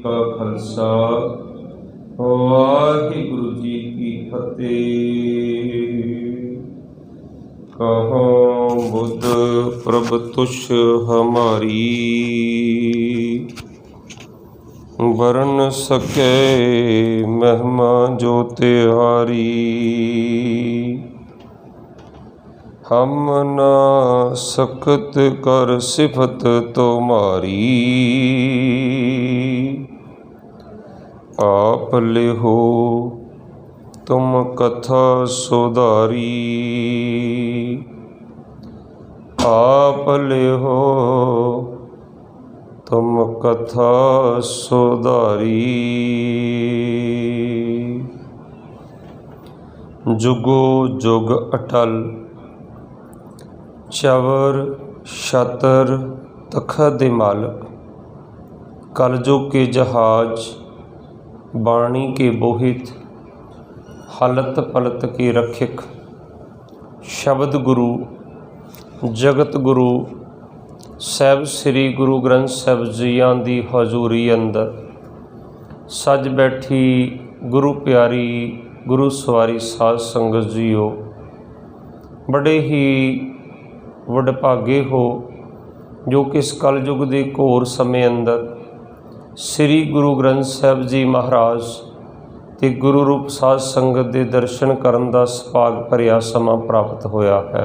का खालसा वाहिगुरु जी की फतेह। कहो बुध प्रभ तुष हमारी, वरन सके महिमा जो तिहारी। हम ना सकत कर सिफत तुम्हारी, आप लिहो तुम कथा सुधारी। आप लिहो तुम कथा सुधारी। जुगो जुग अटल चवर छतर तखत दे मालक, कलयुग के जहाज बाणी के बोहित, हालत पलत के रक्षक, शब्द गुरु जगत गुरु साहिब श्री गुरु ग्रंथ साहिब जीआं दी हजूरी अंदर सज बैठी गुरु प्यारी गुरु सवारी साध संगत जीओ, बड़े ही वडभागे हो जो कि इस कलयुग के घोर समय अंदर श्री गुरु ग्रंथ साहिब जी महाराज ते गुरु रूप साध संगत के दर्शन करन दा सुभाग भरिया समा प्राप्त होया है।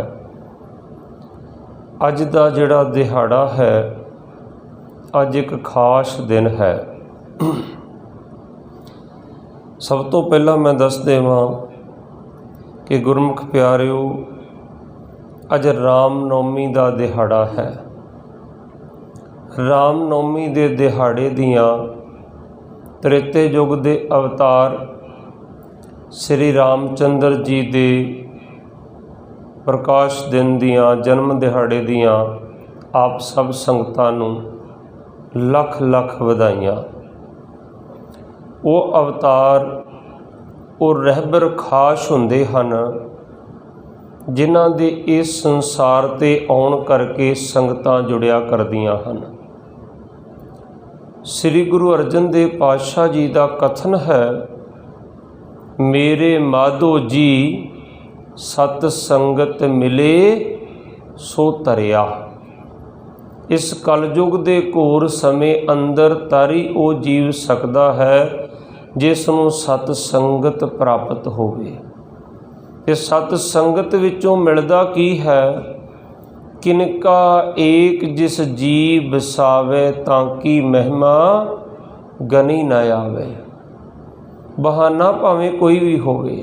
अज दा जिहड़ा दिहाड़ा है, अज एक खास दिन है। सब तो पहला मैं दस देवां कि गुरमुख प्यारिओ, अज राम नवमी का दिहाड़ा है। राम नवमी के दिहाड़े दियाँ त्रेते युग के अवतार श्री रामचंद्र जी के प्रकाश दिन दियाँ जन्म दिहाड़े दियाँ आप सब संगतां नूं लख लख वधाइयां। वो अवतार वो रहबर खास हुंदे हन जिन्हां दे इस संसार ते आउण करके संगतां जुड़िया करदियां हन। श्री गुरु अर्जन देव पातशाह जी का कथन है, मेरे माधो जी सत संगत मिले सो तरिया। इस कलयुग के घोर समय अंदर तारी वो जीव सकता है जिसनों सत संगत प्राप्त होवे। ते सत संगत विचों मिलदा की है, किनका एक जिस जी बसावे ताकि महिमा गनी न आवे। बहाना भावें कोई भी होवे,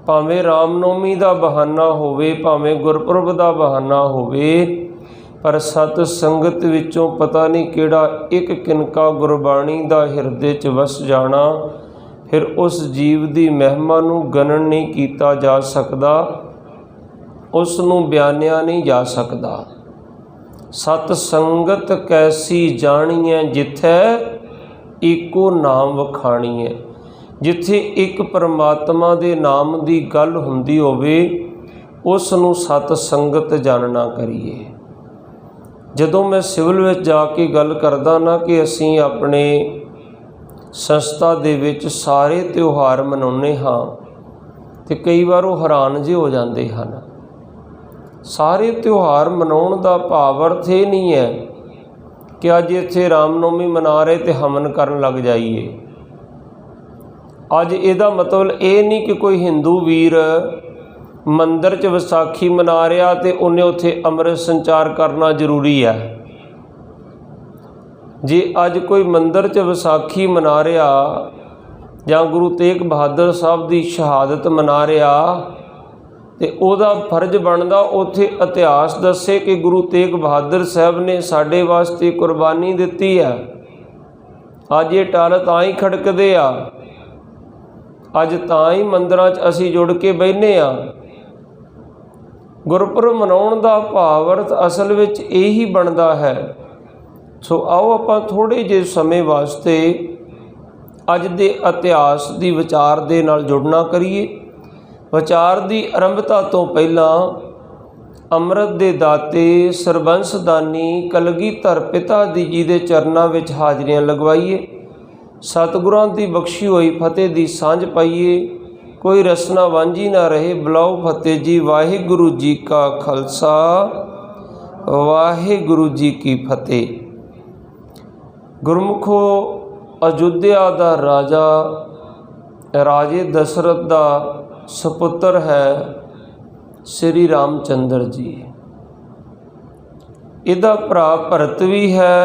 भावें रामनवमी का बहाना होवे, भावें गुरपुरब का बहाना होवे, पर सत संगत विचों पता नहीं किहड़ा एक किनका गुरबाणी का हिरदे च वस जाना, फिर उस जीव की महिमा नूं गणन नहीं किया जा सकता, उसनूं बयानिया नहीं जा सकता। सत संगत कैसी जाणीए जिथे एको नाम वखाणीए। जिथे एक परमात्मा के नाम की गल हुंदी होवे उसनूं सत संगत जानना करिए। जदों मैं सिविल में जाके गल करदा ना कि असीं अपने संस्था दे विच सारे त्यौहार मनाउने हाँ, तो कई बार वो हैरान जे हो जाते हैं। सारे त्यौहार मनाउण दा भाव अर्थ ये नहीं है कि अज इत्थे रामनवमी मना रहे तो हमन करन लग जाइए। अज इहदा मतलब ये नहीं कि कोई हिंदू वीर मंदिर च विसाखी मना रहा तो उन्हें उत्थे अमृत संचार करना जरूरी है। जे अज कोई मंदिर च विसाखी मना रहा या गुरु तेग बहादुर साहब की शहादत मना रहा तो उहदा फर्ज बनता उत्थे इतिहास दसे कि गुरु तेग बहादुर साहब ने साडे वास्ते कुर्बानी दिती है। अज ये टाल तां ही खड़कदे आ, अज तां ही मंदिरां च असीं जुड़ के बहिने आ। गुरपुरब मनाउण दा भाव अर्थ असल विच यही बनता है। सो आओ आपां थोड़े जे समय वास्ते अज दे इतिहास की विचार दे नाल जुड़ना करिए। विचार की आरंभता तो पहला अमृत दे दाते सरबंस दानी कलगीधर पिता जी दे चरनां विच हाजरियां लगवाइए। सतगुरां दी बख्शी हुई फतेह दी सांझ पाइए, कोई रसना वांझी ना रहे। बुलाओ फतेह जी, वाहिगुरु जी का खालसा, वाहिगुरु जी की फतेह। गुरमुखो, अयोध्या दा राजा राजे दशरथ दा सपुत्र है श्री रामचंद्र जी। इहदा भरा भरत भी है,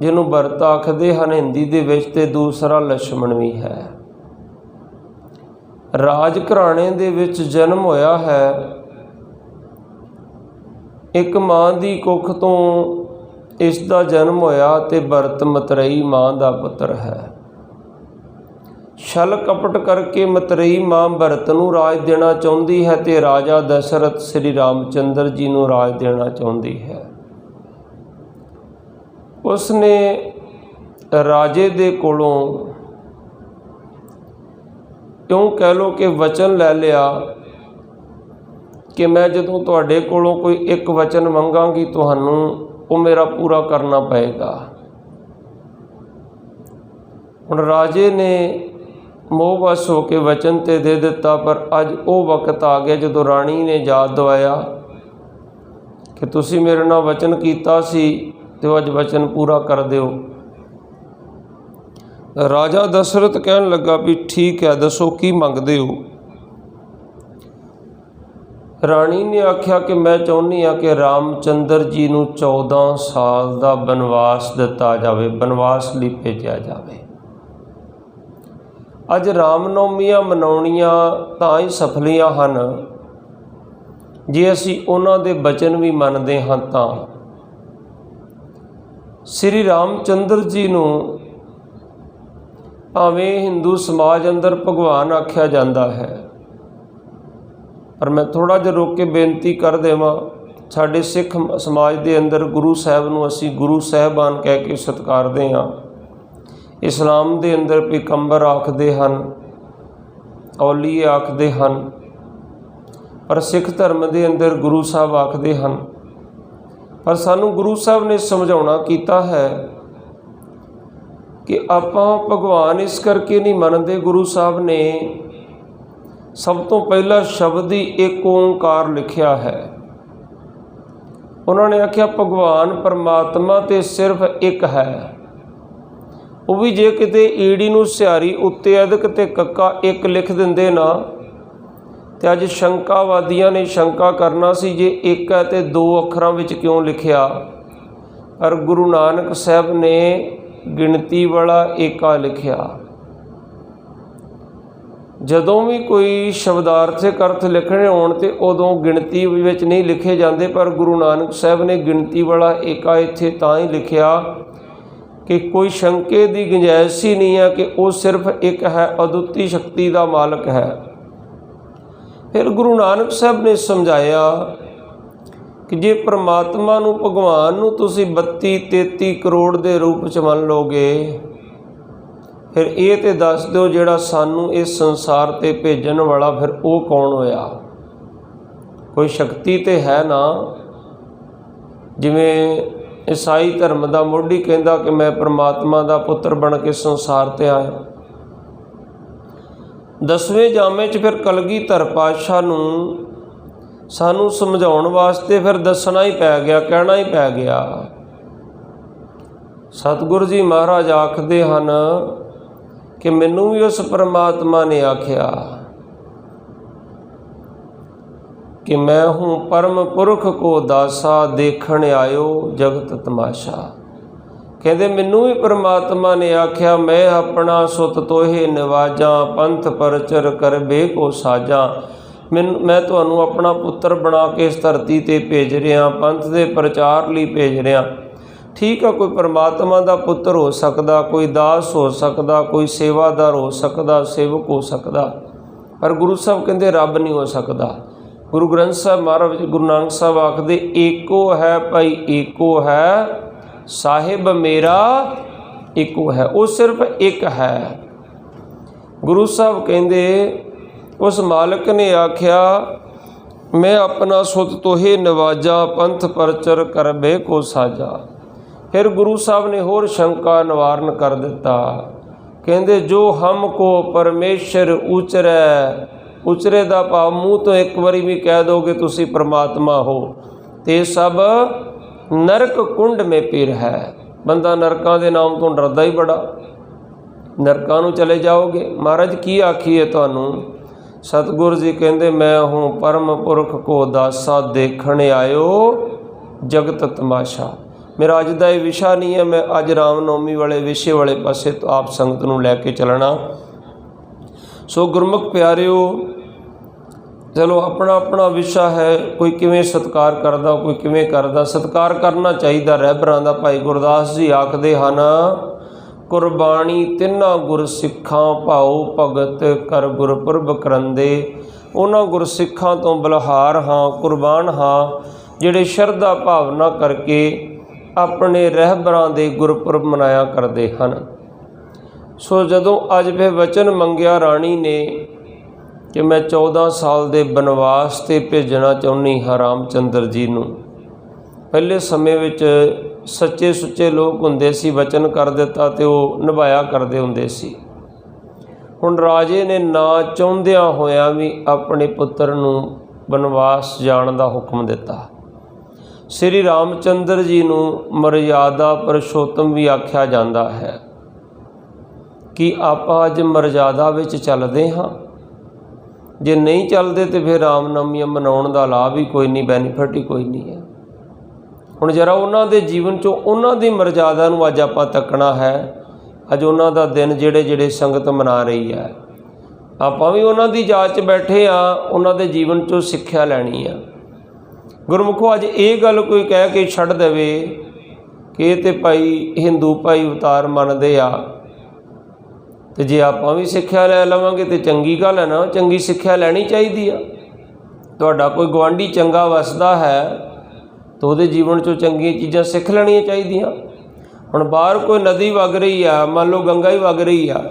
जिन्हों भरत आखदे हन हिंदी दे विच, ते दूसरा लक्ष्मण भी है। राज घराणे दे विच जन्म होया है। एक मां दी कुख तो इसका जन्म होया, ते भरत मतरेई मां दा पुत्र है। छल कपट करके मतरेई मां भरत नूं राज देना चाहुंदी है, ते राजा दशरथ श्री रामचंद्र जी नूं राज देना चाहुंदी है। उसने राजे दे कोलों क्यों कह लो कि वचन लै लिया कि मैं जदों तुहाडे कोलों कोई एक वचन मंगांगी, तुहानूं वो मेरा पूरा करना पएगा। हुण राजे ने मोहवश हो के वचन ते दे दिता, पर अज वो वक्त आ गया जदों राणी ने याद दवाया कि तुसीं मेरे नाल वचन कीता सी, ते अज वचन पूरा कर दिओ। राजा दशरथ कहन लगा भी ठीक है, दसो की मंगदे हो। राणी ने आख्या कि मैं चाहुंदी हाँ कि रामचंद्र जी नूं 14 साल का बनवास दिता जाए, बनवास लई भेजा जाए। अज रामनवमियां मनाउणियां तां ही सफलियां हन जे असीं उन्हां दे बचन भी मनदे हां। तां श्री रामचंद्र जी नूं भावें हिंदू समाज अंदर भगवान आख्या जाता है, पर मैं थोड़ा जिहा रोक के बेनती कर देवां, साडे सिख समाज के अंदर गुरु साहब नूं असीं गुरु साहबान कह के सत्कारदे हां। इस्लाम के अंदर पैगंबर आखदे हन, औलीए आखदे हन, पर सिख धर्म के अंदर गुरु साहब आखदे हन। पर सानू गुरु साहब ने समझाउणा कीता है कि आपां भगवान इस करके नहीं मनते। गुरु साहब ने सब तो पहला शब्द ही एक ओंकार लिखिया है। उन्होंने आख्या भगवान परमात्मा तो सिर्फ एक है, वो भी जे किते ईड़ी नूं सिहारी उत्ते अदक ते कक्का एक लिख दिंदे ना, ते अज शंकावादियां ने शंका करना सी जे एक है तो 2 अखरां विच क्यों लिखिया। पर गुरु नानक साहब ने गिणती वाला एका लिखिया। जदों भी कोई शब्दार्थक अर्थ लिखने होण ते उदों गिणती विच नहीं लिखे जाते, पर गुरु नानक साहब ने गिणती वाला एका इत्थे तां ही लिखिया कि कोई शंके की गुंजाइश ही नहीं है कि वो सिर्फ एक है, अदुੱਤੀ शक्ति का मालक है। फिर गुरु नानक साहब ने समझाया कि जे परमात्मा नूं भगवान नूं तुसीं 32-33 करोड़ के रूप च मन लोगे, फिर ये तो दस दो जिहड़ा सानू इस संसार ते भेजण वाला फिर वो कौन होया। कोई शक्ति तो है ना। जिवें ईसाई धर्म का मोढ़ी कहंदा कि मैं परमात्मा का पुत्र बन के संसार ते आया। 10वें जामे च फिर कलगीधर पातशाह नूं सानू समझाउण वास्ते फिर दसना ही पै गया, कहना ही पै गया। सतगुरु जी महाराज आखदे हन कि मैनू भी उस परमात्मा ने आख्या कि मैं हूँ परम पुरख को दासा, देखण आयो जगत तमाशा। कहते मैनू भी परमात्मा ने आख्या मैं अपना सुत तोहे निवाजा, पंथ परचर करबे को साजा। मैं तुहानू अपना पुत्र बना के इस धरती ते भेज रहा, पंथ के प्रचार लिए भेज रहा। ठीक है, कोई परमात्मा का पुत्र हो सकता, कोई दास हो सकता, कोई सेवादार हो सकता, सेवक हो सकता, पर गुरु साहब कहते रब नहीं हो सकता। गुरु ग्रंथ साहब महाराज गुरु नानक साहब आखदे एको है भाई एको है, साहिब मेरा एको है। वो सिर्फ एक है। गुरु साहब कहते उस मालिक ने आख्या मैं अपना सुत तोहे नवाजा, पंथ परचर करबे को साजा। फिर गुरु साहब ने होर शंका निवारण कर दिता कहते जो हमको परमेश्वर उचरै, उचरे का भाव मूँह तो एक बारी भी कह दोगे तुसी परमात्मा हो तो सब नरक कुंड में पीर है। बंदा नरकों के नाम तो डरदा ही बड़ा, नरकों नूं चले जाओगे। महाराज की आखिए तुहानूं, सतगुरु जी कहते मैं हूँ परम पुरख को दासा देखने आयो जगत तमाशा। मेरा अज का ये विशा नहीं है, मैं अज रामनवमी वाले विषय वाले पासे तो आप संगत नूं लैके चलना। सो गुरमुख प्यारिओ, चलो अपना अपना विशा है, कोई किवें सत्कार करदा, कोई किवें करदा। सत्कार करना चाहिए रहबरां दा। भाई गुरदास जी आखदे हन, कुरबानी तिन्ना गुर सिखां भाओ भगत कर गुरपुरब करंदे। उन्हां गुर सिखां तो बलिहार हाँ, कुरबान हाँ, जिहड़े शरधा भावना करके अपने रहबरां दे गुरपुरब मनाया करते हैं। सो जदों अज फिर वचन मंगिया राणी ने कि मैं 14 साल के बनवास से भेजना चाहुंदी हाँ रामचंद्र जी नूं। पहले समय विच सच्चे सुच्चे लोग हुंदे सी, वचन कर दिता तो वो निभाया करते हुंदे सी। हुण राजे ने ना चाहुंदियां होया भी अपने पुत्र नूं बनवास जाण दा हुक्म दिता। श्री रामचंद्र जी नूं मर्यादा पुरुषोत्तम भी आख्या जाता है कि आप अज मर्यादा विच चलदे हाँ। जे नहीं चलते तो फिर रामनवमी मनाउण दा लाभ ही कोई नहीं, बैनीफिट ही कोई नहीं है। हुण जरा उन्हां दे जीवन चों उन्हां दी मर्यादा नूं अज आपां तकना है। अज उन्हां दा दिन जिहड़े जिहड़े संगत मना रही है, आपां भी उन्हां दी जाच बैठे हाँ, उन्हां दे जीवन चों सिੱਖਿਆ लैनी है। गुरमुखो अज ये गल कोई कह के छड़ देवे कि ये तो भाई हिंदू भाई अवतार मनते आ, तो जे आपां भी सिੱਖਿਆ लै लवांगे तो चंगी गल है ना। चंगी सिੱਖਿਆ लैनी चाहिए आ। तुहाडा कोई गुआंढी चंगा वसदा है तो वो जीवन चो चंगी चीज़ां सीख लैनियां चाहिए। हुण बाहर कोई नदी वग रही है, मान लो गंगा ही वग रही है,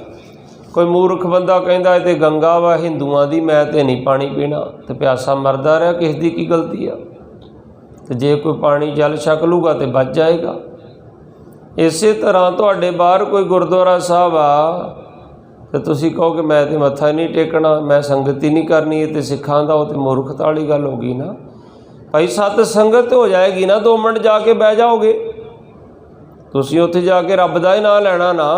कोई मूर्ख बंदा कहता है तो गंगा वा हिंदुआं दी, मैं तो नहीं पानी पीना, तो प्यासा मरदा रहा, किस दी की गलती है। तो जे कोई पानी जल छक लूगा तो बच जाएगा। इस तरह तुहाडे बाहर कोई गुरुद्वारा साहब आ तो तुसीं कहो कि मैं तो मत्था ही नहीं टेकना, मैं संगत ही नहीं करनी, ये तो सिखां दा, वो तो मूर्खता वाली गल होगी ना। भाई सत संगत हो जाएगी ना, 2 मिनट जाके बह जाओगे, तुसीं उत्थे जाके रब दा ही नां लैना ना,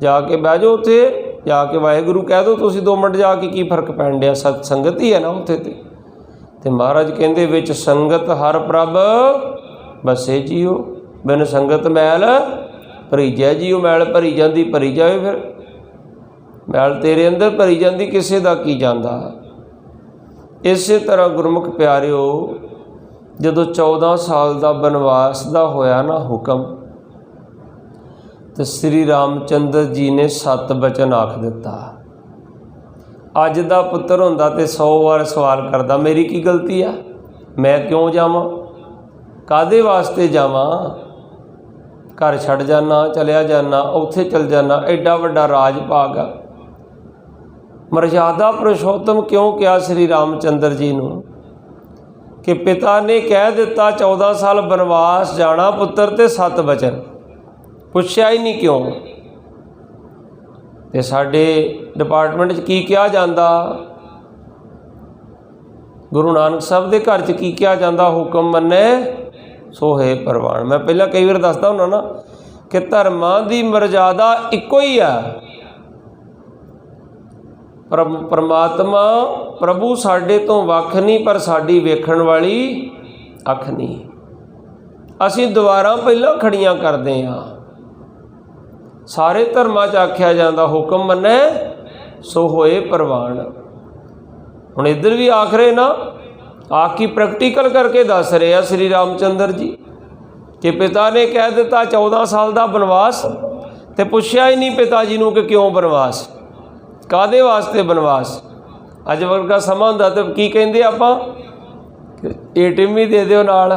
जाके बह जाओ उत्थे, जाके वाहिगुरू कह दो। तुसीं 2 मिनट जाके की फर्क पैण दिया, सत संगत ही है ना उत्थे ते महाराज कहंदे विच संगत हर प्रभ बसे जियो, बिन संगत मैल भरीजै जियो। मैल भरी जाती भरी जाए, फिर मैल तेरे अंदर भरी जाती, किसी का की जाता। इस तरह गुरमुख प्यारिओ, जदों 14 साल का बनवास का होया ना हुक्म, तो श्री रामचंद्र जी ने 7 बचन आख दिता। अज का पुत्र होंदा तो 100 बार सवाल करदा, मेरी की गलती है, मैं क्यों जावां, कादे वास्ते जावां, घर छड़ जाना, चलिया जाना, उत्थे चल जाना, एडा वड्डा राज भाग आ। मर्यादा पुरुषोत्तम क्यों कहा श्री रामचंद्र जी नूं कि पिता ने कह दिता 14 साल बनवास जाना पुत्र, ते 7 बचन पुछया ही नहीं क्यों। तो साडे डिपार्टमेंट की कहा जाता, गुरु नानक साहब के घर की कहा जाता, हुक्म मन्ने सो है प्रवान। मैं पहला कई बार दसदा हुंदा ना कि धर्मां दी मर्यादा इक्को ही है। परमात्मा प्रभु साडे तो वख नहीं, पर साडी वेखण वाली अख नहीं। असीं दुआरां पहलां खड़ियां करदे हां। सारे धर्मां 'च आख्या जाता हुक्म मन्ने सो होए प्रवान। हुण इधर भी आख रहे ना, आखी प्रैक्टिकल करके दस रहे हैं श्री रामचंद्र जी कि पिता ने कह दिता 14 साल का बनवास, तो पुछया ही नहीं पिता जी नूं कि क्यों बनवास, कादे वास्ते बनवास। अज वर्गा समा हुंदा तो की कहिंदे आपां, ATM भी दे दिओ नाल,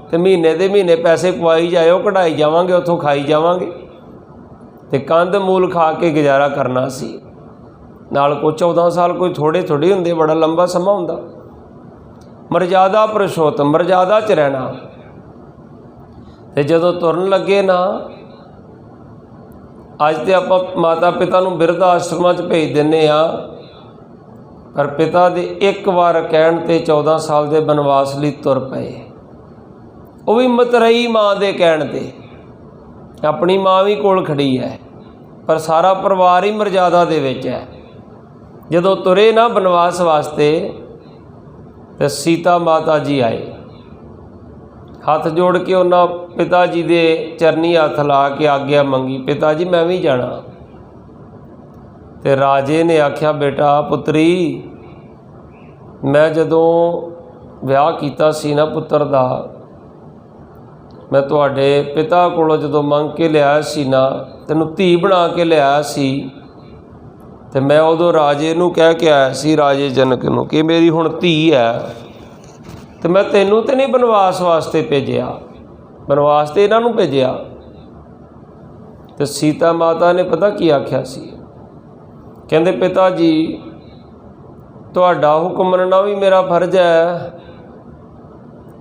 ते महीने दे महीने पैसे पवाई जाओ, कढ़ाई जावांगे, उत्थों खाई जावांगे, ते कंध मूल खा के गुजारा करना सी। नाल को 14 साल कोई थोड़े थोड़े हुंदे, बड़ा लंबा समा हुंदा। मर्यादा पुरुषोत्तम, मर्यादा च रहना। ते जदों तुरन लगे ना ਅੱਜ तो ਆਪਾਂ माता पिता ਨੂੰ ਬਿਰਧ ਆਸ਼ਰਮਾਂ 'ਚ ਭੇਜ ਦਿੰਦੇ ਹਾਂ, पर पिता ਦੇ ਇੱਕ ਵਾਰ ਕਹਿਣ 'ਤੇ 14 ਸਾਲ ਦੇ ਬਨਵਾਸ ਲਈ ਤੁਰ ਪਏ। ਉਹ ਵੀ ਮਤਰੇਈ ਮਾਂ ਦੇ ਕਹਿਣ 'ਤੇ। ਆਪਣੀ ਮਾਂ ਵੀ ਕੋਲ ਖੜੀ ਹੈ, पर सारा परिवार ही मर्यादा दे विच है। जदों तुरे ना बनवास वास्ते तो सीता माता जी आए, हथ जोड़ के उन्होंने पिता जी दे चरनी हथ ला के आग्ञा मंगी, पिता जी मैं भी जाना। तो राजे ने आख्या बेटा पुत्री, मैं जदों विआह कीता सी ना पुत्र दा, मैं तुहाडे पिता कोलों जदों मंग के लिया सी ना, तैनूं धी बना के लिया सी, तो मैं उदों राजे नूं कह के आया सी, राजे जनक नूं, कि मेरी हुण धी है, तो मैं तैनूं तो नहीं बनवास वास्ते भेजिया, बनवास तो इन्हां नूं भेजिया। तो सीता माता ने पता की आख्या सी, कहंदे पिता जी तुहाडा हुक्म मनना भी मेरा फर्ज है,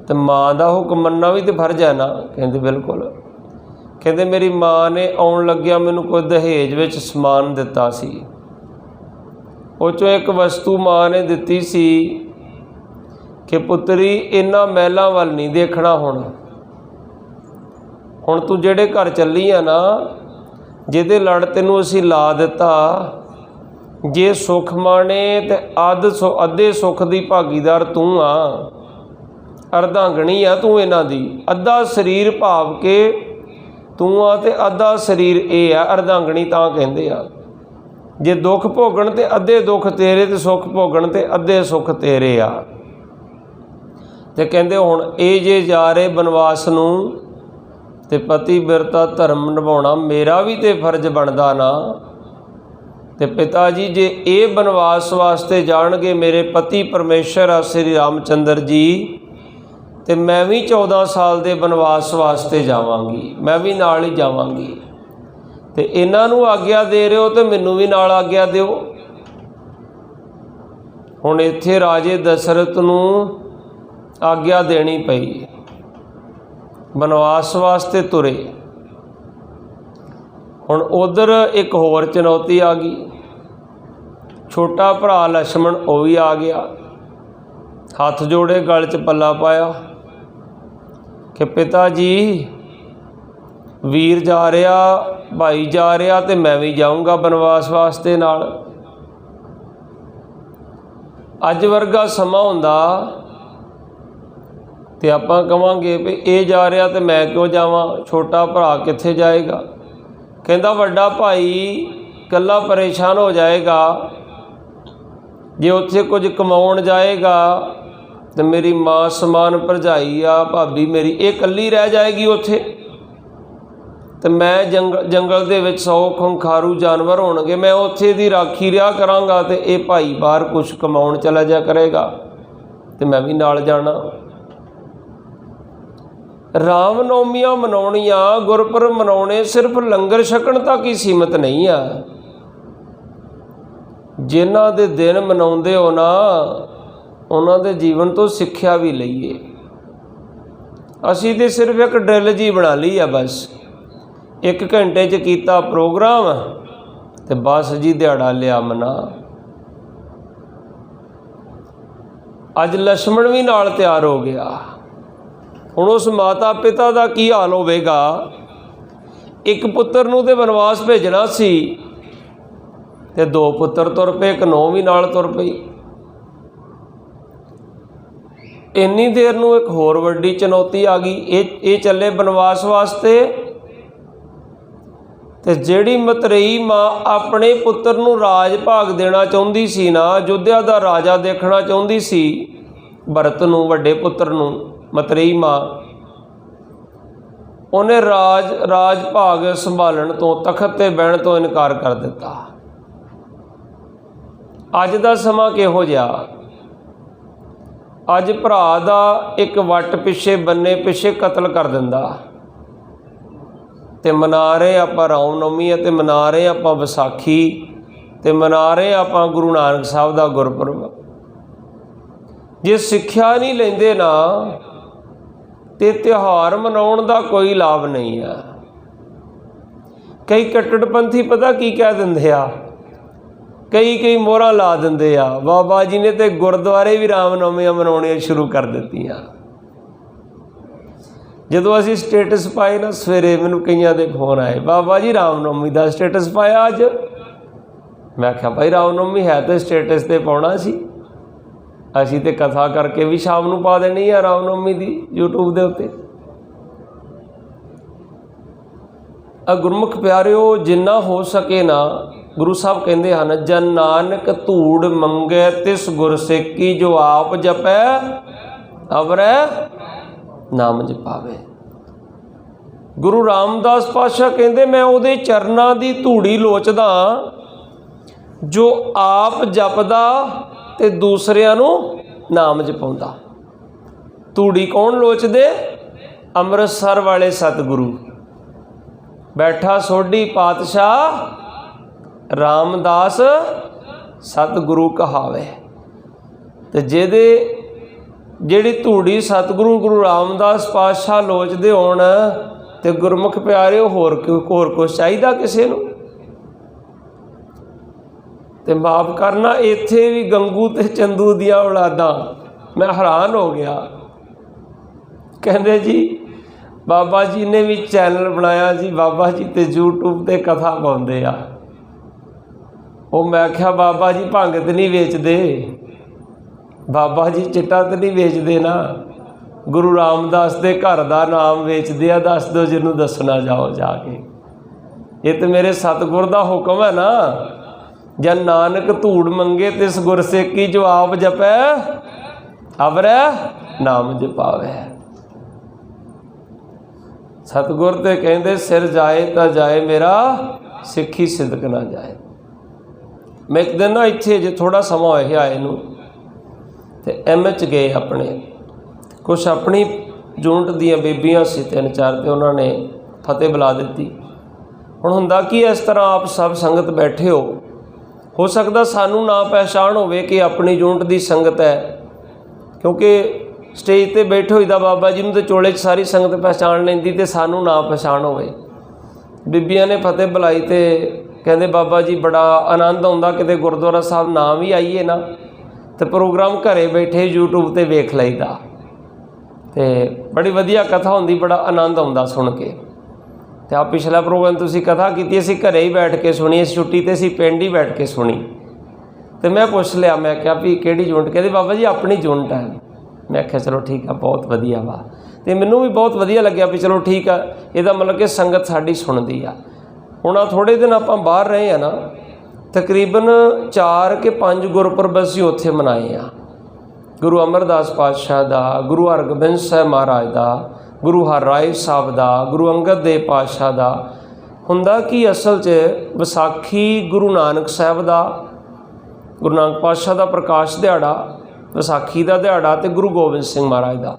तो माँ का हुक्म मनना भी तो फर्ज है ना। कहते बिल्कुल। कहते मेरी माँ ने आउण लग्या मैनूं कोई दहेज विच समान दिता सी, उस चों एक वस्तु माँ ने दिती सी कि पुत्री इन्हां महलां वल नहीं देखना, हुण तू जिहड़े घर चली आ ना, जिहदे लड़ तैनूं असीं ला दिता, जे सुख माणे तो अद्धे सुख की भागीदार तू आ, अर्धांगणी आ तू इन्हां दी, अद्धा शरीर भाव के तू आ ते अद्धा शरीर ये आ, अर्धांगणी तां कहंदे आ। जे दुख भोगण ते अद्धे दुख तेरे, ते सुख भोगण ते अद्धे सुख तेरे आ। ते कहंदे हुण ये जे जा रहे बनवास नूं, ते पति बिरता धर्म निभाउणा मेरा भी ते फर्ज बनदा ना। ते पिता जी जे ये बनवास वास्ते जाणगे मेरे पति परमेश्वर आ श्री रामचंद्र जी, तो मैं भी 14 साल के बनवास वास्ते जावांगी, मैं भी नाल ही जावांगी। तो इन्हां नूं आग्या दे रहे हो तो मैनूं भी नाल आग्या दिओ। हुण इत्थे राजे दशरथ नूं आग्या देनी पई, बनवास वास्ते तुरे। हुण उधर एक होर चुनौती आ गई, छोटा भरा लक्ष्मण वो भी आ गया, हाथ जोड़े गल च पल्ला पाया कि पिता जी वीर जा रहा, भाई जा रहा, तो मैं भी जाऊँगा बनवास वास्ते नाल। अज वर्गा समा हुंदा तो आपां कहांगे भी ये जा रहा तो मैं क्यों जावां, छोटा भरा कित्थे जाएगा। कहंदा वड्डा भाई कल्ला परेशान हो जाएगा, जे उत्थे कुछ कमाउण जाएगा तो मेरी माँ समान भरजाई आ भाभी मेरी ये कल्ली रह जाएगी उत्थे, तो मैं जंगल दे विच 100 खंखारू जानवर होणगे, मैं उत्थे दी राखी रहा करांगा, तो ये भाई बाहर कुछ कमाउण चला जा करेगा, तो मैं भी नाल जाना। राम नवमियाँ मनाउणियां, गुरपुरब मनाउणे सिर्फ लंगर छकण तक ही सीमित नहीं है। जिन्हां दे दिन मनाउंदे हो ना, उन्हां दे जीवन तो सिक्ख्या भी लईए। असीं ते सिर्फ एक ड्रिल जी बना ली है, बस 1 घंटे च कीता प्रोग्राम ते बस जी दिहाड़ा लिया मना। अज लक्ष्मण भी नाल तैयार हो गया। हुण उस माता पिता का की हाल होवेगा, एक पुत्र नूं ते बनवास भेजना सी ते 2 पुत्र तुर पे, एक नौं भी नाल तुर पई। इन्नी देर नूं एक होर वड्डी चुनौती आ गई, ये चले बनवास वास्ते, ते जिहड़ी मतरेई माँ अपने पुत्र नूं राज भाग देना चाहुंदी सी ना, अयोध्या दा राजा देखना चाहुंदी सी, भरत नूं वड्डे पुत्र नूं, मतरेई माँ उन्हें राज भाग संभालण तो, तखत ते बहण तो इनकार कर दिता। अज दा समा किहो जिहा, अज भरा दा एक वट पिछे बन्ने पिछे कतल कर दिंदा, ते मना रहे आपां रामनवमी ते मना रहे आपां विसाखी ते मना रहे आपां गुरु नानक साहब दा गुरपुरब। जे सिक्ख्या नहीं लेंदे ना ते त्यौहार मनाउण दा कोई लाभ नहीं है। कई कट्टरपंथी पता की कह देंदे आ, कई मोहरां ला देंदे आ। बाबा जी ने तो गुरुद्वारे भी रामनवमियां मनाउणियां शुरू कर दित्तियां। जदों असीं स्टेटस पाए ना सवेरे, मैनूं कईयां दे फोन आए, बाबा जी रामनवमी का स्टेटस पाया अज। मैं आख्या भाई रामनवमी है तो स्टेटस ते पाउणा सी, असीं ते कथा करके भी शाम नूं पा देनी है रामनवमी दी यूट्यूब दे उत्ते। गुरमुख प्यारिओ, जिन्ना हो सके ना, गुरु साहब कहते हैं, जन नानक धूड़ मंगे तिस गुर सेकी, जो आप जपै अवरै नाम जपावे। गुरु रामदास पातशाह कहते, मैं उहदे चरनां दी धूड़ी लोचदा जो आप जपदा ते दूसरिਆਂ ਨੂੰ नाम जपाउंदा। धूड़ी कौन लोचदे? ਅੰਮ੍ਰਿਤਸਰ वाले सतगुरु। बैठा सोढ़ी पातशाह रामदास सतगुरु कहावे। तो जेदे जिहड़ी धूड़ी सतगुरु गुरु रामदास पातशाह लोचदे होण ते गुरमुख प्यारे होर कुछ चाहिदा किसे नूं? ते माफ़ करना, इत्थे भी गंगू ते चंदू दियां औलादां, मैं हैरान हो गया। कहंदे जी बाबा जी ने भी चैनल बनाया जी, बाबा जी ते यूट्यूब ते कथा पाउंदे आ। वो मैं आख्या बाबा जी भंग ते नहीं बेचदे, बाबा जी चिट्टा ते नहीं बेचदे ना, गुरु रामदास दे घर दा नाम बेचदे आ। दस दो जिन्हों दसना जाओ जाके, ये तो मेरे सतगुर दा हुक्म है ना। जन नानक धूड़ मंगे तिस गुर सेकी, जो आप जपै अवरै नाम जपावे। सतगुर ते कहते, सिर जाए तो जाए मेरा, सिक्खी सिदक ना जाए। मैं एक दिन ना इत्थे जे थोड़ा समा होया आए नूं, ते MH गए अपने, कुछ अपनी यूनिट दियां बीबियां सी 3-4, ते उन्होंने फतेह बुला दी। हुण हुंदा कि इस तरह आप सब संगत बैठे हो सकदा सानू ना पहचान होवे कि अपनी यूनिट की संगत है, क्योंकि स्टेज ते बैठे होईदा बाबा जी नूं ते चोले च सारी संगत पहचान लैंदी, ते सानू ना पहचान होवे। बीबियां ने फतेह बुलाई ते कहंदे बाबा जी बड़ा आनंद आउंदा, किते गुरुद्वारा साहब ना भी आईए ना तो प्रोग्राम घरे बैठे यूट्यूब ते वेख लईदा, ते बड़ी वधिया कथा हुंदी, बड़ा आनंद आउंदा सुन के। ते आ पिछला प्रोग्राम तुसीं कथा कीती, असीं घरे ही बैठ के सुनी, छुट्टी ते असीं पिंड ही बैठ के सुनी। तो मैं पुछ लिया, मैं क्या भी किहड़ी यूनिट? कहते बाबा जी अपनी यूनिट है। मैं आख्या चलो ठीक है, बहुत वधिया वा। तो मैनू भी बहुत वधिया लग्या भी चलो ठीक है, इहदा मतलब कि संगत साडी सुणदी आ। हुण आ थोड़े दिन आपां बाहर रहे हैं ना, तकरीबन 4 के 5 गुरपुरब असीं उत्थे मनाए आ। गुरु अमरदास पातशाह दा, गुरु हरगोबिंद साहिब महाराज दा, गुरु हरराय साहब दा, गुरु अंगद देव पातशाह दा। हुंदा कि असल च विसाखी गुरु नानक साहिब दा, गुरु नानक पातशाह दा प्रकाश दिहाड़ा, विसाखी का दिहाड़ा, तो गुरु गोबिंद सिंह महाराज का,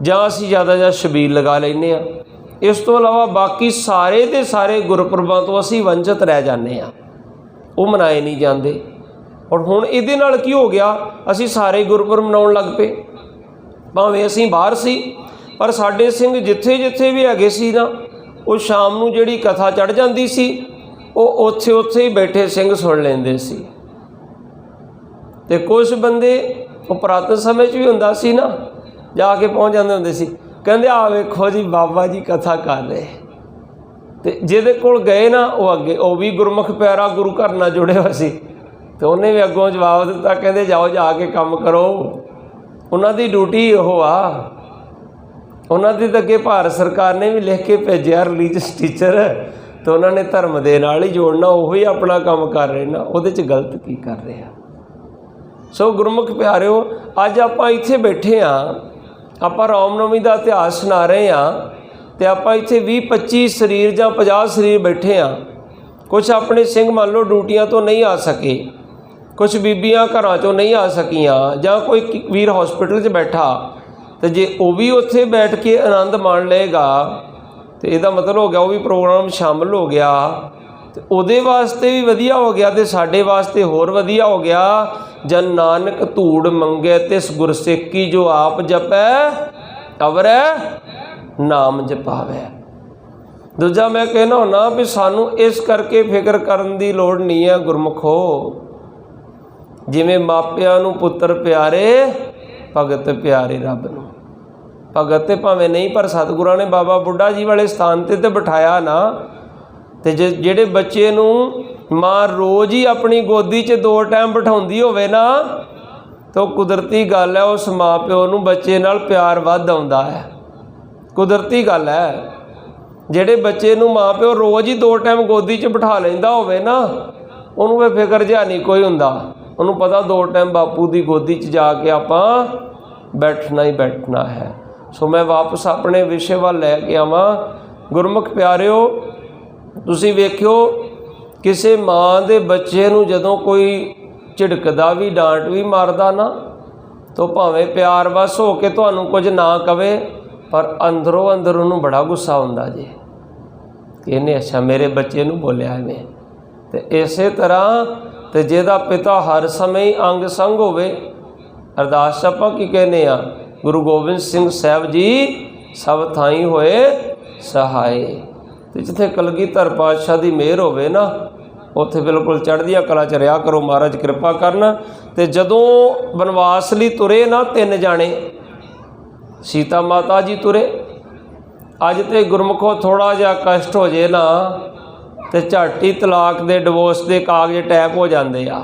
जां असीं ज़्यादा जा शबील लगा लैंदे आ। इस तो इलावा बाकी सारे के सारे गुरपुरबां तो असीं वंचित रह जाते हैं, वो मनाए नहीं जाते। और हुण इहदे नाल की हो गया, असीं सारे गुरपुरब मनाउण लग पे, भावें असीं बाहर सी, पर साडे सिंह जिथे जिथे भी हैगे सी ना, वो शाम नूं जिहड़ी कथा चढ़ जाती सी, वो उत्थे उत्थे ही बैठे सिंह सुण लैंदे सी। ते कुछ बंदे वो पुरातन समय भी हुंदा सी ना, जाके पहुँच जाते होंदे सी, कहंदे आ वेखो जी बाबा जी कथा कर रहे। तो जिहदे कोल गए ना, वो अगे, वो भी गुरमुख प्यारा गुरु घर नाल जुड़े हुए सी, तो उन्हें भी अगों जवाब दिता, कहंदे जाओ जाके काम करो, उन्हां दी ड्यूटी इहो आ। उन्हां दी अगे भारत सरकार ने भी लिख के भेजिया रिलीजियस टीचर, तो उन्होंने धर्म दे नाल ही जोड़ना, वो ही अपना काम कर रहे ना, उहदे च गलत की कर रहे हैं। सो गुरमुख प्यारिओ, अज आपां इत्थे बैठे हाँ, आपां रामनवमी का इतिहास सुना रहे हैं, तो आपां इत्थे 20-25 शरीर जां 50 शरीर बैठे हाँ। कुछ अपने सिंह मान लो ड्यूटियां तो नहीं आ सके, कुछ बीबियां घरां चों नहीं आ सकियां, जां कोई वीर हॉस्पिटल च बैठा, तो जे वो भी उत्थे बैठ के आनंद मान लेगा, तो इसदा मतलब हो गया वो भी प्रोग्राम शामिल हो गया, तो उहदे वास्ते भी वधिया हो गया, तो साडे वास्ते होर वधिया हो गया। जन नानक धूड़ मंगे तिस गुर सेकी, जो आप जपै अवरै नाम जपावे। दूजा मैं कहना हुन्ना भी सानू इस करके फिक्र करन दी लोड़ नहीं है गुरमुखो, जिवें मापिਆਂ ਨੂੰ पुत्र प्यारे भगत प्यारे रब नूं। भगत तो भावें नहीं पर सतगुरां ने बाबा बुढ़ा जी वाले स्थान ते बिठाया ना। तो ਜਿਹੜੇ ਬੱਚੇ ਨੂੰ माँ रोज़ ही अपनी गोदी 'ਚ 2 टाइम बिठाउंदी होवे ना, तो कुदरती गल है उस माँ प्यो नूं बच्चे नाल प्यार वध आउंदा है। कुदरती गल है। ਜਿਹੜੇ ਬੱਚੇ ਨੂੰ माँ प्यो रोज़ ही 2 टाइम गोदी 'ਚ बिठा लैंदा होवे ना, ਉਹਨੂੰ वे फिक्र जिहा नहीं कोई हुंदा। ਉਹਨੂੰ पता 2 टाइम बापू की गोदी 'ਚ जाके आपां बैठना ही बैठना है। सो मैं वापस अपने विषय वाल लैके आवां। गुरमुख प्यारिओ, तुसीं वेखिओ किसी माँ के बच्चे नूं जदों कोई झिड़कदा भी डांट भी मारदा ना, तो भावें प्यार वस हो के तुहानूं कुछ ना कवे, पर अंदरों अंदर उन्होंने बड़ा गुस्सा हुंदा जे कि इन्हें अच्छा मेरे बच्चे नूं बोलिया इवें। तो इस तरह तो जिहदा पिता हर समय ही अंग संग होवे, अरदास आपां की कहने आ, गुरु गोबिंद सिंह साहब जी सब थाई होए सहाय। तो जिथे कलगीधर पातशाह की मेहर होवे ना, उत्थे बिल्कुल चढ़दिया कला च रहा करो, महाराज कृपा करना। तो जदों बनवास लई तुरे ना 3 जाने, सीता माता जी तुरे। अज तो गुरमुखों थोड़ा जिहा कष्ट हो जाए ना, तो झट ही तलाक दे डिवोर्स के कागज टैप हो जाते आ।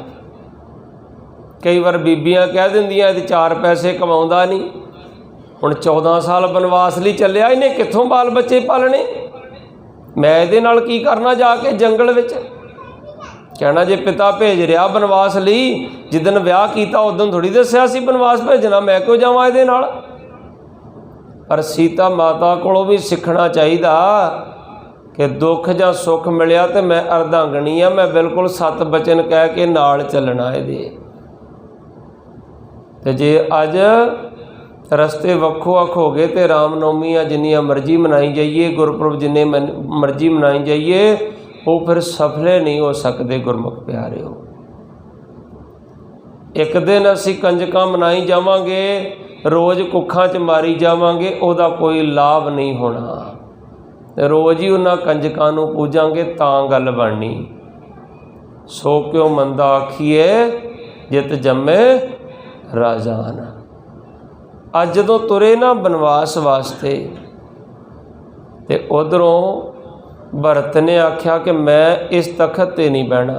कई बार बीबियां कह दिंदियां इह 4 पैसे कमाउंदा नहीं, हुण 14 साल बनवास लई चलिया, इन्हें कित्थों बाल बच्चे पालने, मैं इहदे नाल की करना जाके जंगल विच। कहना जे पिता भेज रहा बनवास लई, जिदन विआह कीता उदन थोड़ी दस्सिया सी बनवास भेजना, मैं क्यों जावां इहदे नाल। पर सीता माता कोलों भी सीखना चाहिदा कि दुख जां सुख मिलिया तो मैं अर्धांगनी आ, मैं बिल्कुल 7 बचन कह के नाल चलना इहदे। ते जे अज रस्ते वक्खो वक्ख हो गए तो रामनवमी जिन्नियां मर्जी मनाई जाइए, गुरपुरब जिन्ने मर्जी मनाई जाइए, वो फिर सफले नहीं हो सकते। गुरमुख प्यारिओ, एक दिन असी कंजकां मनाई जावांगे, रोज़ कुखां च मारी जावांगे, उहदा कोई लाभ नहीं होना। रोज़ ही उन्हां कंजकां नूं पूजांगे तां गल बननी। सो क्यों मंदा आखिए जित जम्मे राजान। अज जदों तुरे ना बनवास वास्ते, तो उधरों भरत ने आख्या कि मैं इस तखत ते नहीं बहना।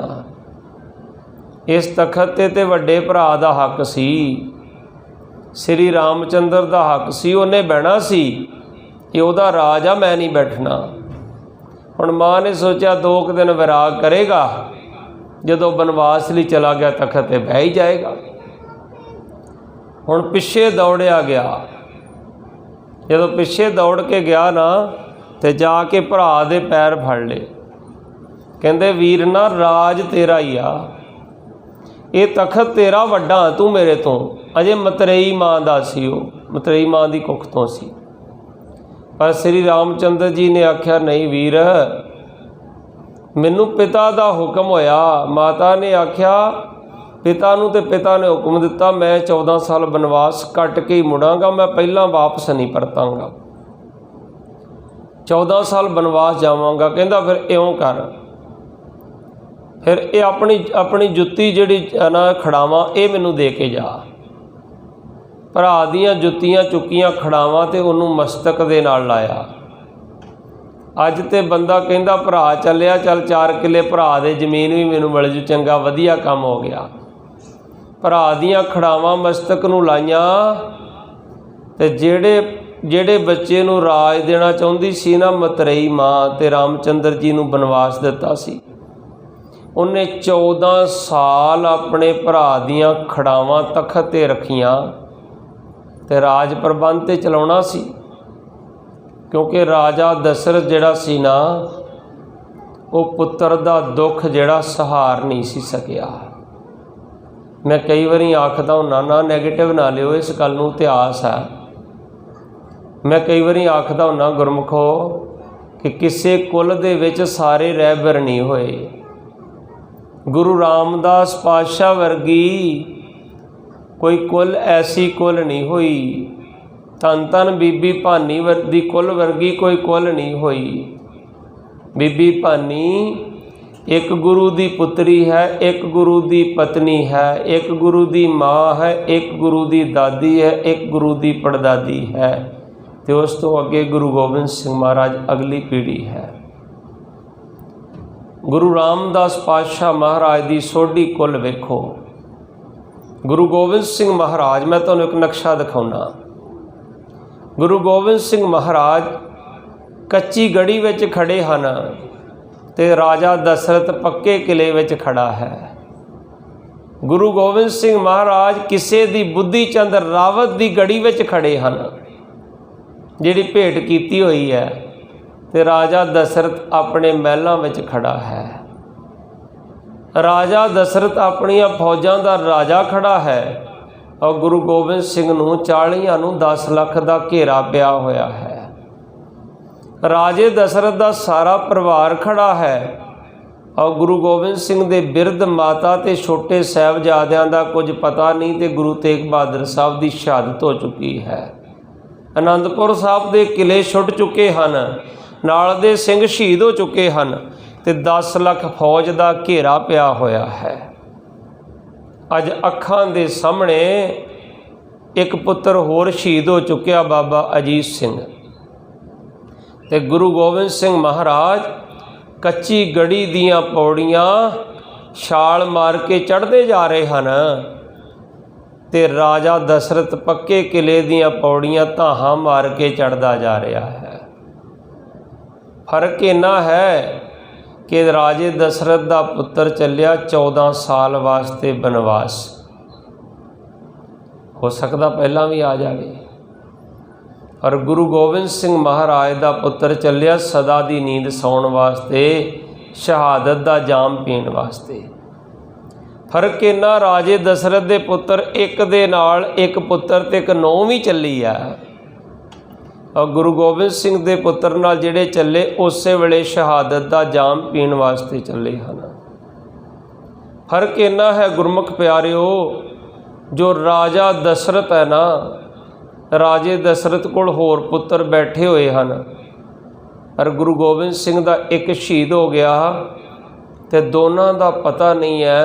इस तखत ते वड्डे भरा दा हक सी, श्री रामचंद्र दा हक सी, उन्हें बहना सी, ये उहदा राज आ, मैं नहीं बैठना। हुण माँ ने सोचा 2 दिन विराग करेगा, जदों बनवास लई चला गया तखत ते बह ही जाएगा। हुण पिछे दौड़िया गया, जदों पिछे दौड़ के गया ना, तो जाके भरा दे पैर फड़ ले, कहंदे वीर ना राज तेरा ही आ, ये तखत तेरा वड्डा, तू मेरे तो अजे मतरेई माँ दा सी, मतरेई माँ की कुख तो सी। पर श्री रामचंद्र जी ने आख्या नहीं वीर, मैनू पिता दा हुक्म होया। माता ने आख्या पिता नूं, ते पिता ने हुक्म दिता मैं 14 साल बनवास कट के ही मुड़ांगा, मैं पहला वापस नहीं परतांगा, 14 साल बनवास जावांगा। कहंदा फिर इउं कर, फिर ये अपनी जुत्ती जिहड़ी ना खड़ावां ये मैनू दे के जा। भरा दियां जुत्तियां चुक्कियां खड़ावां ते उन्होंने मस्तक दे नाल लाया। अज तो बंदा कहंदा भरा चलिया, चल 4 किले भरा दे जमीन भी मैनू मिल जू, चंगा वधिया काम हो गया। भरा दियां खड़ावां मस्तक नूं लाइयां, ते ਜਿਹੜੇ बच्चे नूं राज देना चाहुंदी सी ना मतरेई माँ, ते रामचंद्र जी नूं बनवास दिता सी, उन्हें 14 साल अपने भरा दियां खड़ावां तखत ते रखियां ते राज प्रबंध ते चलाउणा सी। क्योंकि राजा दशरथ जिहड़ा सी ना, वो पुत्र दा दुख जिहड़ा सहार नहीं सी सकिया। मैं कई बारी आखदा हुन्ना ना, नैगेटिव ना लिओ, इस गल नूं इतिहास है। मैं कई बारी आखदा हुन्ना गुरमुखो कि किसी कुल दे विच सारे रहबर नहीं होए। गुरु रामदास पातशाह वर्गी कोई कुल ऐसी कुल नहीं हुई, धन धन बीबी भानी दी कुल वर्गी कोई कुल नहीं हुई। बीबी भानी एक गुरु की पुत्री है, एक गुरु की पत्नी है, एक गुरु की माँ है, एक गुरु की दादी है, एक गुरु की पड़दादी है, तो उस तो अगे गुरु गोबिंद सिंह महाराज अगली पीढ़ी है। गुरु रामदास पातशाह महाराज की सोढ़ी कुल वेखो। गुरु गोबिंद सिंह महाराज, मैं तुहानूं एक नक्शा दिखाउणा। गुरु गोबिंद सिंह महाराज कच्ची गढ़ी विच खड़े हन ते राजा दशरथ पक्के किले विच खड़ा है। गुरु गोबिंद सिंह महाराज किसे दी बुद्धि चंद रावत दी गढ़ी विच खड़े हन, जिहड़ी भेंट कीती हुई है, ते राजा दशरथ अपने महलों विच खड़ा है। राजा दशरथ अपनियां फौजां दा राजा खड़ा है और गुरु गोबिंद सिंह नूं 40 नूं 10 लाख दा घेरा पिया होया है। राजे दशरथ दा सारा परिवार खड़ा है और गुरु गोबिंद सिंह दे बिरध माता ते छोटे साहिबजादियां दा कुछ पता नहीं, ते गुरु तेग बहादुर साहब दी शहादत हो चुकी है। आनंदपुर साहब दे किले छुट चुके हैं, नाल दे सिंह शहीद हो चुके हैं, ते 10 लाख फौज का घेरा पिया होया है। अज अखां दे सामने एक पुत्र होर शहीद हो चुकिया, बाबा अजीत सिंह। ते गुरु गोबिंद सिंह महाराज कच्ची गढ़ी दियां पौड़ियां छाल मार के चढ़ते जा रहे हैं, ते राजा दशरथ पक्के किले दियां पौड़ियां धाहां मार के चढ़ता जा रहा है। फर्क इन्ना है कि राजे दशरथ का पुत्र चलिया 14 साल वास्ते बनवास, हो सकता पहला भी आ जाए, और गुरु गोबिंद सिंह महाराज का पुत्र चलिया सदा की नींद सौण वास्ते, शहादत का जाम पीण वास्ते। फर्क इन्ना, राजे दशरथ के पुत्र एक दे नाल एक पुत्र ते एक नौं भी चली है, और गुरु गोबिंद सिंह के पुत्र नाल जिहड़े चले उस वेले शहादत का जाम पीण वास्ते चले हैं। फर्क इन्ना है गुरमुख प्यारिओ, जो राजा दशरथ है ना, राजे दशरथ कोल होर पुत्र बैठे हुए हैं, और गुरु गोबिंद सिंह का एक शहीद हो गया, तो दोनों का पता नहीं है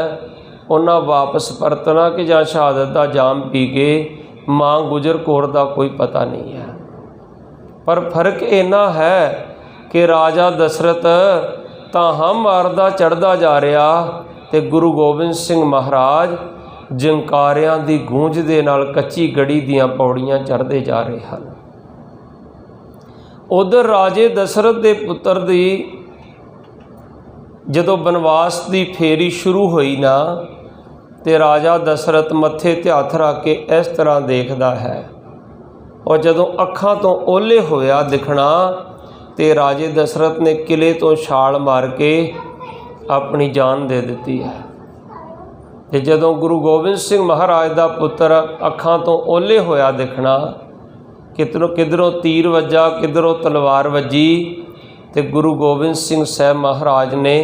उन्हें वापस परतना कि जां शहादत का जाम पी के मां गुजर कौर का कोई पता नहीं है। पर फर्क इन्ना है कि राजा दशरथ धाहां मारदा चढ़दा जा रहा, तो गुरु गोबिंद सिंह महाराज जंकारियां दी गूंज दे नाल कच्ची गढ़ी दियां पौड़ियां चढ़ते जा रहे हैं। उधर राजे दशरथ के पुत्र दी जदों बनवास की फेरी शुरू हुई ना, तो राजा दशरथ मत्थे ते हत्थ रख के इस तरह देखता है, और जदों अखां तो ओले होया दिखना, तो राजे दशरथ ने किले तो छाल मार के अपनी जान दे दी है। ते जदों गुरु गोबिंद सिंह महाराज का पुत्र अखां तो ओले होया दिखना, किधरों तीर वजा, किधरों तलवार वजी, तो गुरु गोबिंद सिंह साहब महाराज ने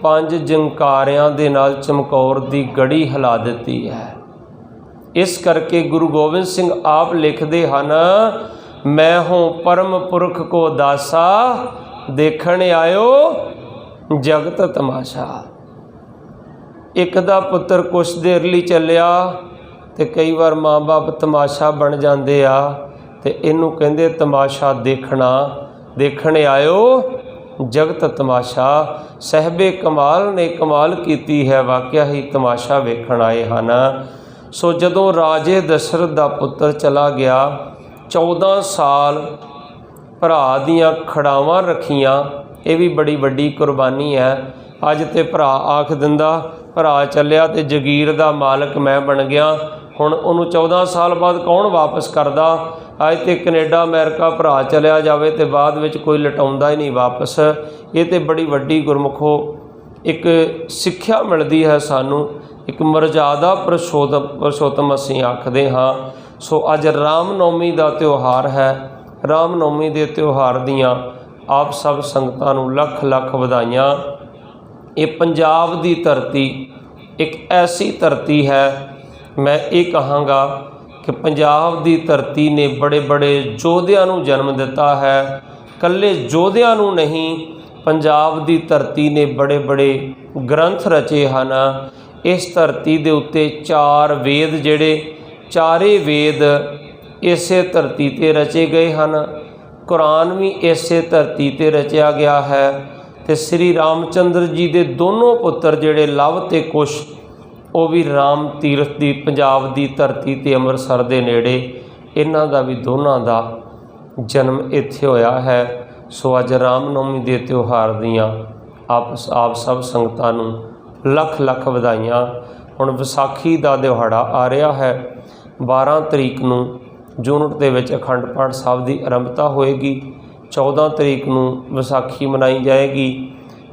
5 जंकारियां दे नाल चमकौर दी गढ़ी हिला दी है। इस करके गुरु गोबिंद सिंह आप लिखते हैं, मैं हूँ परम पुरख को दासा, देखण आयो जगत तमाशा। एक दा पुत्र कुछ देर लई चलिया, तो कई बार माँ बाप तमाशा बन जाते आ, तो इनू कहते तमाशा देखना, देखण आयो जगत तमाशा। साहिबे कमाल ने कमाल की है, वाकया ही तमाशा वेखण आए हैं। सो जदों राजे दशरथ का पुत्र चला गया, 14 साल भरा दियां खड़ावां रखियां, ये भी बड़ी वड्डी कुरबानी है। अज तो भरा आख दिंदा भरा चलिया तो जगीर का मालक मैं बन गया, हुण उन्होंने 14 साल बाद कौन वापस करदा। अज तो कनेडा अमेरिका भरा चलिया जाए तो बाद में कोई लटाउंदा ही नहीं वापस। ये तो बड़ी वड्डी गुरमुखो एक सिक्ख्या मिलती है सानू, एक मर्यादा पुरुषोत्तम असीं आखदे हाँ। सो अज रामनवमी का त्यौहार है। रामनवमी के त्यौहार दियाँ आप सब संगतां नूं लख लख वधाइयां। ये पंजाब की धरती एक ऐसी धरती है, मैं ये कहांगा कि पंजाब की धरती ने बड़े बड़े योद्धियां नूं जन्म दिता है। कल्ले योद्धियां नूं नहीं, पंजाब दी धरती ने बड़े बड़े ग्रंथ रचे हैं। इस धरती दे उत्ते 4 वेद जिहड़े चारे वेद इसे धरती ते रचे गए हैं। कुरान भी इसे धरती ते रचिया गया है। तो श्री रामचंद्र जी के दोनों पुत्र जिहड़े लव ते कुश वो भी राम तीरथ की पंजाब की धरती ते अमृतसर के नेड़े इन्हां दा भी दोनों का जन्म इत्थे होया है। सो अज रामनवमी के त्यौहार दियाँ आप सब संगतां नूं लख लख वधाइयां। हुण विसाखी का दिहाड़ा आ रहा है। 12 तरीक नूं यूनिट दे विच अखंड पाठ साहब की आरंभता होएगी। 14 तरीक नूं विसाखी मनाई जाएगी।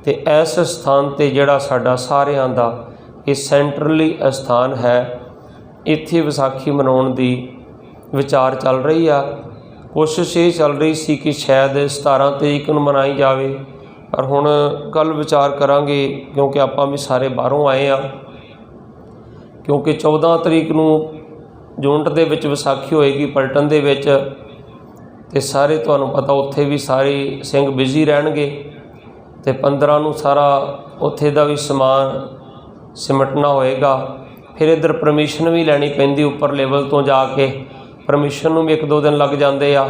तो इस स्थान ते जिहड़ा साडा सारियां दा ये सेंट्रली स्थान है, इत्थे विसाखी मनाउण दी विचार चल रही आ। कोशिश ये चल रही सी कि शायद 17 तरीक नूं मनाई जावे, पर हुण कल विचार करांगे क्योंकि आपां भी सारे बाहरों आए आ। क्योंकि 14 तरीक नूं यूनिट दे विच विसाखी होएगी पलटन दे विच, ते सारे तुहानूं पता उत्थे भी सारे सिंह बिजी रहणगे। ते 15 नूं सारा उत्थे दा भी समान सिमटना होएगा। फिर इधर परमिशन भी लैनी पैंदी उपर लेवल तो जाके, परमिशन नूं भी 1-2 दिन लग जाते आ,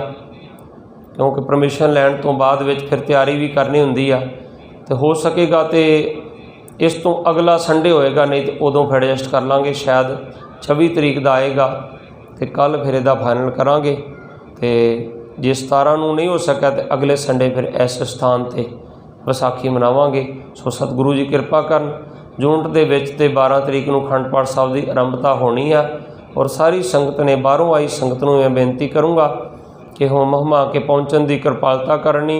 क्योंकि परमिशन लैण तो बाद विच फिर तैयारी भी करनी हुंदी आ। तो हो सकेगा तो इस तो अगला संडे होएगा, नहीं तो उदों फिर एडजस्ट कर लांगे। शायद 26 तरीक का आएगा तो कल फिर इहदा फाइनल करांगे। तो जे 17 नूं नहीं हो सका तो अगले संडे फिर इस स्थान ते विसाखी मनावांगे। सो सतगुरु जी कृपा करन। यूनिट दे विच ते 12 तरीक नूं अखंड पाठ साहब की आरंभता होनी है। और सारी संगत ने बाहरों आई संगत नूं मैं बेनती करूँगा कि होम हमा के पहुँचण की कृपालता करनी।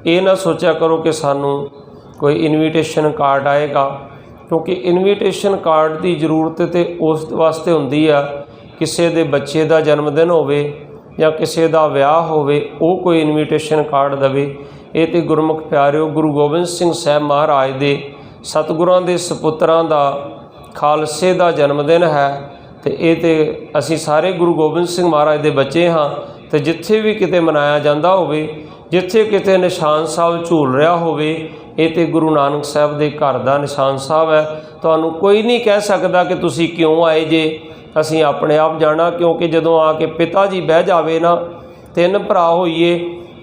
ये ना सोचा करो कि सानू कोई इनविटेशन कार्ड आएगा, क्योंकि इनविटेशन कार्ड की जरूरत तो उस वास्ते होंदी है किसी के बच्चे का जन्मदिन होवे या किसी का विआह होवे, वो कोई इनविटेशन कार्ड देवे। ये तो गुरमुख प्यारिओ गुरु गोबिंद सिंह साहब महाराज के सतगुरां दे सपुत्रां दा खालसे का जन्मदिन है। तो ये तो असी सारे गुरु गोबिंद सिंह महाराज के बच्चे हाँ। तो जिथे भी किते मनाया जाता होवे, जिथे किते निशान साहब झूल रहा होवे, ये तो गुरु नानक साहब के घर का निशान साहब है। तुहानूं कोई नहीं कह सकता कि तुसी क्यों आए जे, असी अपने आप जाना। क्योंकि जदों आके पिता जी बह जावे ना, 3 भरा होइए,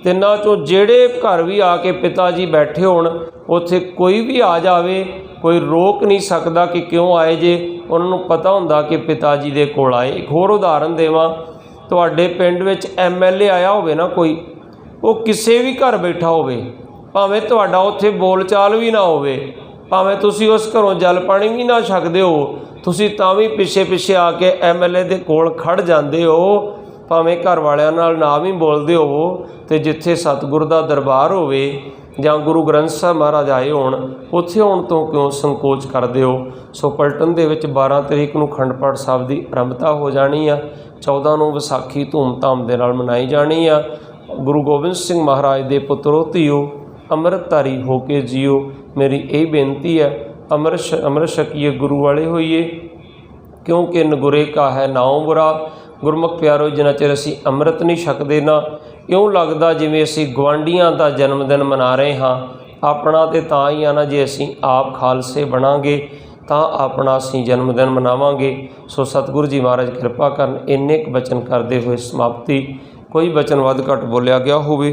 तिन्हां चों जेड़े घर भी आके पिता जी बैठे होण, उत्थे कोई भी आ जावे, कोई रोक नहीं सकता कि क्यों आए जे। उन्होंने पता हुंदा कि पिता जी दे कोल आए। एक होर उदाहरण देवां, तुहाडे पिंड विच MLA आया होवे ना कोई, वो किसी भी घर बैठा होवे, भावें तुहाडा उत्थे बोल चाल भी ना होवे, भावें तुसी उस घरों जल पानी भी ना छकदे हो, तुसी तां भी पिछे पिछे आके MLA दे कोल खड़ जांदे हो, भावें घर वालियां नाल ना भी बोलदे हो। तो जिथे सतगुर दा दरबार होवे जां गुरु ग्रंथ साहब महाराज आए होण, उत्थे होण तो क्यों संकोच करदे हो। सो पलटन दे विच 12 तरीक नूं अखंड पाठ साहब की आरंभता हो जानी आ। 14 नूं विसाखी धूमधाम दे नाल मनाई जानी आ। गुरु गोबिंद सिंह महाराज दे पुत्रो धीओ, अमृतधारी हो के जियो। मेरी यही बेनती है, अमृत छकीए गुरु वाले होइए, क्योंकि नगुरे का है नाम बुरा। गुरमुख प्यारो, जिन्ना चिर असी अमृत नहीं छकदे ना, इउं लगदा जिवें असी गुआंढियां दा जन्मदिन मना रहे हाँ। अपना तो तां ही आ ना, जे असी आप खालसे बनांगे तां अपना असी जन्मदिन मनावांगे। सो सतगुरु जी महाराज कृपा करन। इन्ने क बचन करते हुए समाप्ति। कोई बचन वध घट बोलिया गया होवे,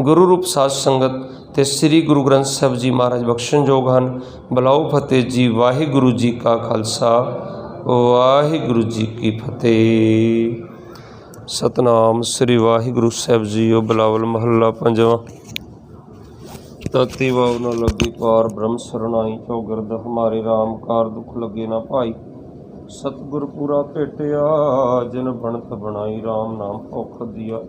गुरु रूप साध संगत ते श्री गुरु ग्रंथ साहब जी महाराज बख्शण जोग हन। बुलाओ फतेह जी। वाहिगुरु जी का खालसा, वाहिगुरु जी की फतेह। सतनाम श्री वाहिगुरु साहब जीओ। बिलावल महला पंजवां। तति वाव न लगी पार ब्रह्म सरनाई, चौगिरद हमारे राम कार दुख लगे ना भाई। सतगुर पूरा भेटिया जिन बनत बनाई, राम नाम औखद दिया।